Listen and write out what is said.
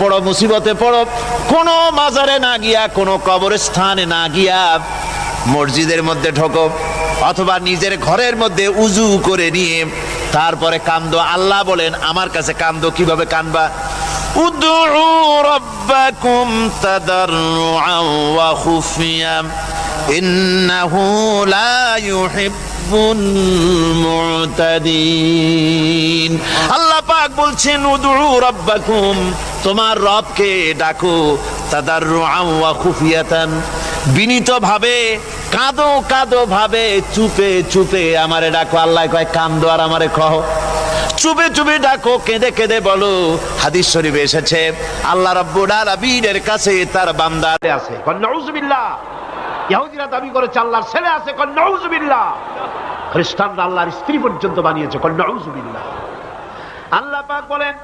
পড়ো, মুসিবতে পড়ো, কোনো মাজারে না গিয়া, কোনো কবরস্থানে না গিয়া মসজিদের মধ্যে ঢোকো, অথবা নিজের ঘরের মধ্যে উজু করে নিয়ে তারপরে কান্দো। আল্লাহ বলেন আমার কাছে কান্দো। কিভাবে কানবা? উদউ রাব্বাকুম তাদাররুআন ওয়া খুফিয়া ইন্নাহু লা ইউহিব্বুল মুতাদিন। আল্লাহ পাক বলছেন উদউ রাব্বাকুম, তোমার রবকে ডাকো, তাদাররুআন ওয়া খুফিয়াতান, বিনীত ভাবে, কাঁদো কাঁদো ভাবে, চুপে চুপে আমারে ডাকো। আল্লাহ কয় কান্দো আর আমারে কহ। চুপে চুপে ডাকো, কেঁদে কেঁদে বলো। হাদিস শরীফে এসেছে আল্লাহ রাব্বুল আলামিনের কাছে তার বান্দা আছে, কন নাউযুবিল্লাহ। ইহুদিরা দাবি করেছে আল্লাহর ছেলে আছে, কন নাউযুবিল্লাহ। খ্রিস্টানরা আল্লাহর স্ত্রী পর্যন্ত বানিয়েছে, কন নাউযুবিল্লাহ। আল্লাহ পাক বলেন